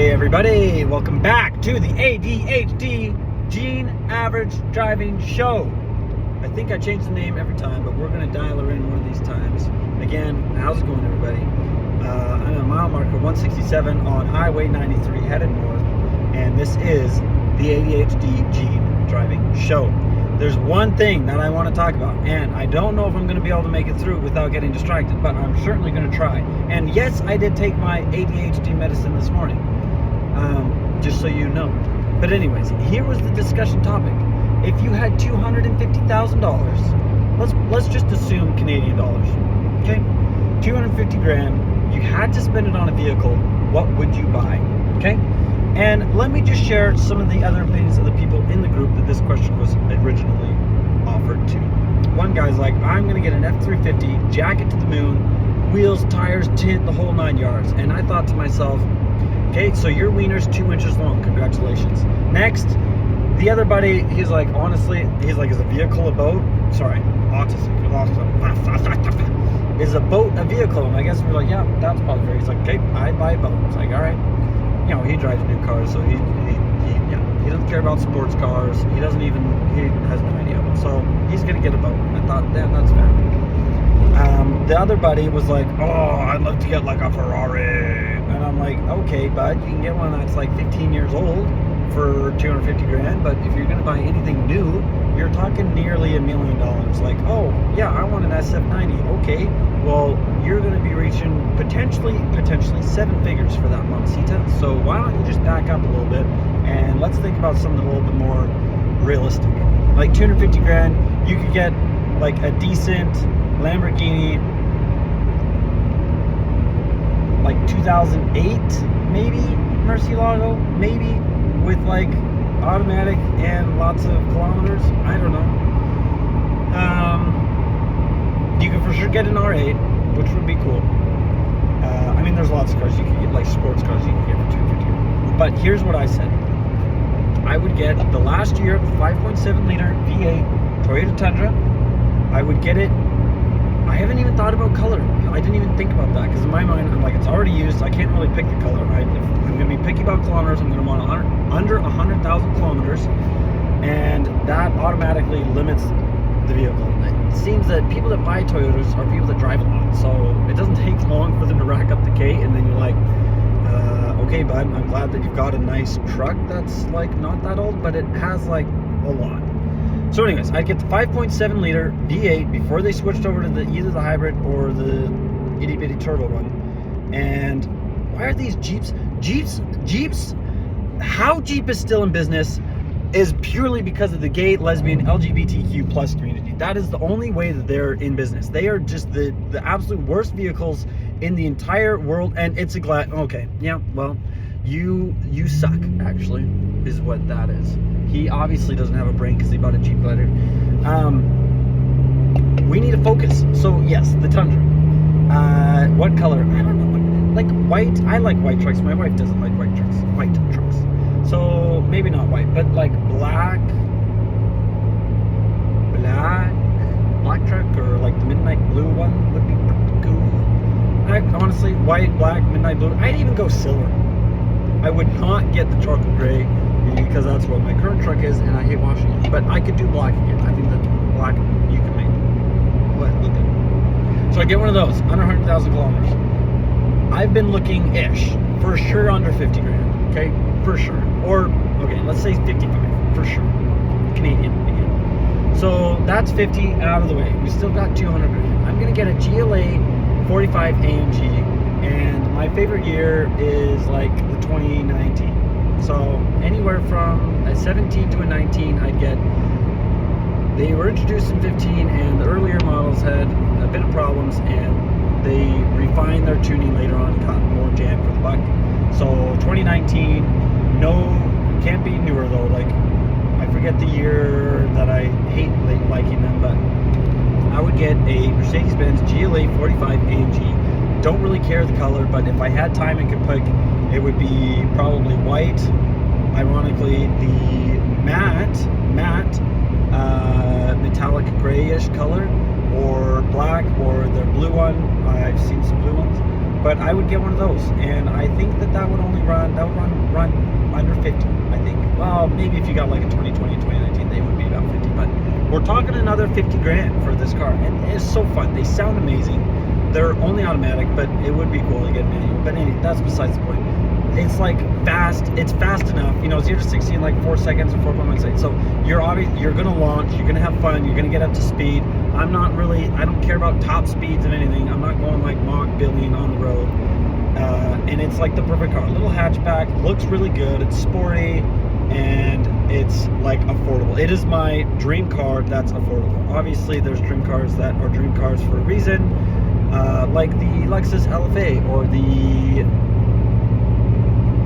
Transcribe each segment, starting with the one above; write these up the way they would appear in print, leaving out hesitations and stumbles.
Hey everybody, welcome back to the ADHD Gene Average Driving Show. I think I change the name every time, but we're going to dial her in one of these times. Again, how's it going everybody? I'm at mile marker 167 on Highway 93 headed north, and this is the ADHD Gene Driving Show. There's one thing that I want to talk about, and I don't know if I'm going to be able to make it through without getting distracted, but I'm certainly going to try. And yes, I did take my ADHD medicine this morning, just so you know. But anyways, here was the discussion topic. If you had $250,000, let's just assume Canadian dollars, okay? 250 grand, you had to spend it on a vehicle, what would you buy, okay? And let me just share some of the other opinions of the people in the group that this question was originally offered to. One guy's like, I'm going to get an F-350, jack it to the moon, wheels, tires, tint, the whole 9 yards. And I thought to myself, okay, so your wiener's 2 inches long. Congratulations. Next, the other buddy, he's like, honestly, he's like, is a vehicle a boat? Sorry, autism. Is a boat a vehicle? And I guess we're like, yeah, that's probably fair. He's like, okay, I buy a boat. It's like, all right. You know, he drives new cars, so he doesn't care about sports cars. He has no idea. So he's gonna get a boat. I thought, yeah, that's fair. The other buddy was like, oh, I'd love to get like a Ferrari. And I'm like, okay, bud, you can get one that's like 15 years old for 250 grand, but if you're gonna buy anything new, you're talking nearly $1 million. Like, oh yeah, I want an SF90. Okay, well, you're gonna be reaching potentially 7 figures for that Mamacita. So why don't you just back up a little bit and let's think about something a little bit more realistic. Like 250 grand, you could get like a decent Lamborghini, like 2008 maybe, Murcielago maybe, with like automatic and lots of kilometers. I don't know. You can for sure get an R8, which would be cool. I mean, there's lots of cars you can get, like sports cars you can get for 250. But here's what I said. I would get the last year 5.7 liter V8 Toyota Tundra. I would get it. I haven't even thought about color. I didn't even think about that because in my mind, I'm like, it's already used. I can't really pick the color. If I'm going to be picky about kilometers, I'm going to want under 100,000 kilometers, and that automatically limits the vehicle. It seems that people that buy Toyotas are people that drive a lot, so it doesn't take long for them to rack up the K, and then you're like, okay, bud, I'm glad that you've got a nice truck that's like not that old, but it has like a lot. So anyways, I'd get the 5.7 liter V8 before they switched over to either the hybrid or the itty bitty turbo one. And why are these Jeeps? How Jeep is still in business is purely because of the gay, lesbian, LGBTQ plus community. That is the only way that they're in business. They are just the absolute worst vehicles in the entire world, and it's a okay, yeah, well, you suck, actually, is what that is. He obviously doesn't have a brain because he bought a Jeep Glider. We need to focus. So yes, the Tundra. What color? I don't know. Like white. I like white trucks. My wife doesn't like white trucks. So maybe not white, but like black truck, or like the midnight blue one would be pretty cool. Honestly, white, black, midnight blue. I'd even go silver. I would not get the chocolate gray because that's what my current truck is, and I hate washing it. But I could do black again. I think that black you can make look good. So I get one of those under 100,000 kilometers. I've been looking ish for sure under 50 grand. Okay, for sure. Or okay, let's say 55 for sure. Canadian again. So that's 50 out of the way. We still got 200 grand. I'm gonna get a GLA 45 AMG, and my favorite year is like the 2019. So anywhere from a 17 to a 19, I'd get. They were introduced in 15, and the earlier models had a bit of problems, and they refined their tuning later on and got more jam for the buck. So 2019, no, can't be newer though. Like, I forget the year that I hate liking them, but I would get a Mercedes-Benz GLA 45 AMG. Don't really care the color, but if I had time and could pick, it would be probably white. Ironically, the matte metallic grayish color, or black, or the blue one. I've seen some blue ones, but I would get one of those, and I think that would only run under 50, I think. Well, maybe if you got like a 2020, 2019, they would be about 50. But we're talking another 50 grand for this car, and it's so fun. They sound amazing. They're only automatic, but it would be cool to get manual. But anyway, that's besides the point. It's like fast. It's fast enough. 0 to 60 in like 4 seconds or 4.1 seconds. So you're gonna launch. You're gonna have fun. You're gonna get up to speed. I don't care about top speeds of anything. I'm not going like Mach billion on the road. And it's like the perfect car. Little hatchback, looks really good. It's sporty, and it's like affordable. It is my dream car that's affordable. Obviously, there's dream cars that are dream cars for a reason, like the Lexus LFA or the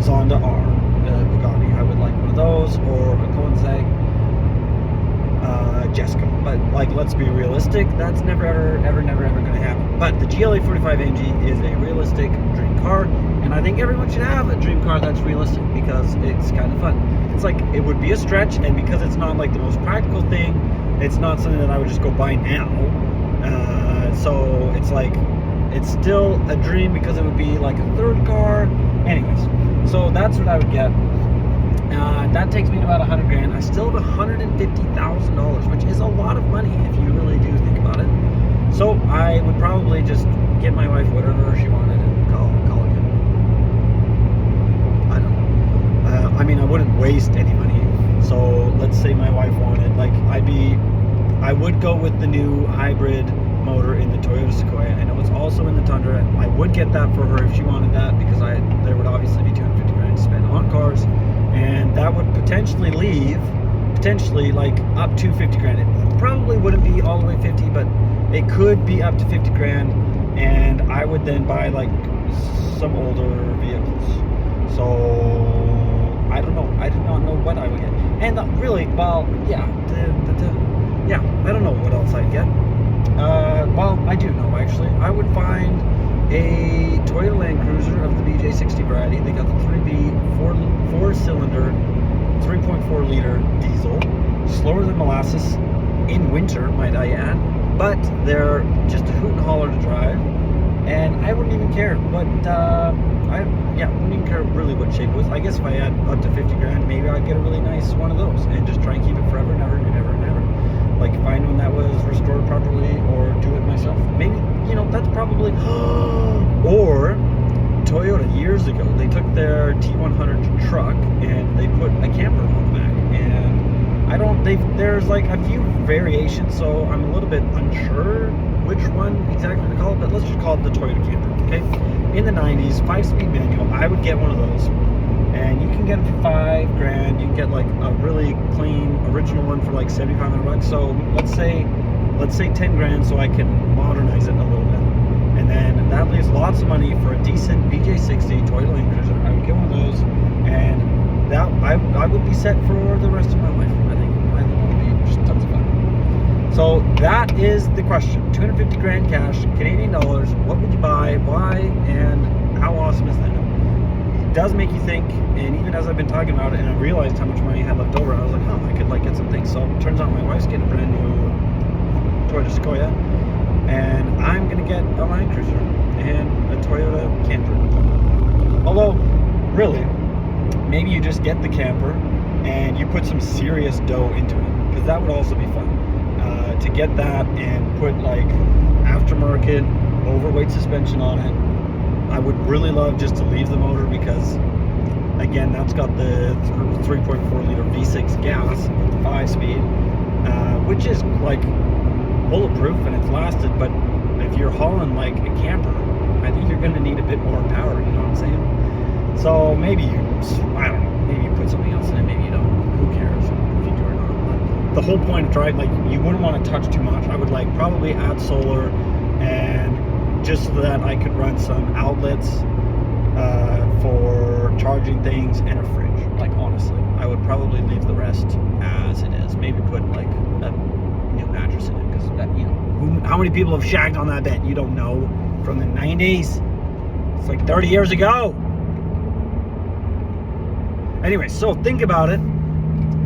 Zonda R, Bugatti. I would like one of those, or a Koenigsegg Jessica. But like, let's be realistic. That's never ever going to happen. But the GLA 45 AMG is a realistic dream car, and I think everyone should have a dream car that's realistic because it's kind of fun. It's like, it would be a stretch, and because it's not like the most practical thing, it's not something that I would just go buy now. So it's like, it's still a dream because it would be like a third car. Anyways, so that's what I would get. That takes me to about 100 grand. I still have $150,000, which is a lot of money if you really do think about it. So I would probably just get my wife whatever she wanted and call it good. I don't know. I mean, I wouldn't waste any money. So let's say my wife wanted, like, I would go with the new hybrid motor in the Toyota Sequoia. I know it's also in the Tundra. I would get that for her if she wanted that, because there would obviously be 250 grand to spend on cars, and that would potentially like up to 50 grand. It probably wouldn't be all the way 50, but it could be up to 50 grand, and I would then buy like some older vehicles. So I don't know. I do not know what I would get. And really, well, yeah, I don't know what else I'd get. Well, I do know, actually. I would find a Toyota Land Cruiser of the BJ60 variety. They got the 3B, four-cylinder, 3.4 liter diesel, slower than molasses in winter, might I add, but they're just a hoot and holler to drive, and I wouldn't even care what, wouldn't even care really what shape it was. I guess if I had up to 50 grand, maybe I'd get a really nice one of those and just try and keep it forever and ever and ever and ever. Like, find one that was restored properly, or do it myself. Maybe, that's probably, or Toyota years ago, they took their T100 truck and they put a camper on the back, and there's like a few variations, so I'm a little bit unsure which one exactly to call it, but let's just call it the Toyota camper, okay? In the 90s, 5-speed manual, I would get one of those, and you can get it for 5 grand. You can get like a really clean original one for like 7,500 bucks. So let's say 10 grand, so I can modernize it a little bit, and then that leaves lots of money for a decent BJ60 Toyota Land Cruiser. I would get one of those, and that I would be set for the rest of my life. I think it would be just tons of fun. So that is the question. 250 grand cash, Canadian dollars. What would you buy? Why? And how awesome is that? It does make you think, and even as I've been talking about it and I realized how much money I had left over, I was like, I could like get some things. So it turns out my wife's getting a brand new Toyota Sequoia, and I'm gonna get a Land Cruiser and a Toyota camper. Although, really, maybe you just get the camper and you put some serious dough into it, because that would also be fun. To get that and put like aftermarket overweight suspension on it. I would really love just to leave the motor, because again, that's got the 3.4 liter V6 gas with the 5-speed, which is like bulletproof and it's lasted. But if you're hauling like a camper, I think you're going to need a bit more power, you know what I'm saying? So maybe I don't know, maybe you put something else in it, maybe you don't. Who cares if you do or not? But the whole point of driving, like, you wouldn't want to touch too much. I would like probably add solar, and just so that I could run some outlets for charging things, and a fridge. Like, honestly, I would probably leave the rest as it is. Maybe put like a new mattress in it, because that, how many people have shagged on that bed? You don't know. From the 90s. It's like 30 years ago. Anyway, so think about it.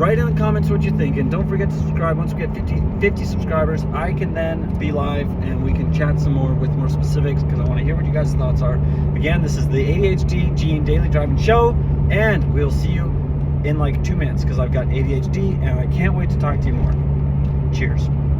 write in the comments what you think, and don't forget to subscribe. Once we get 50 subscribers, I can then be live and we can chat some more with more specifics, because I want to hear what you guys' thoughts are. Again, this is the ADHD Gene Daily Driving Show, and we'll see you in like 2 minutes, because I've got ADHD and I can't wait to talk to you more. Cheers.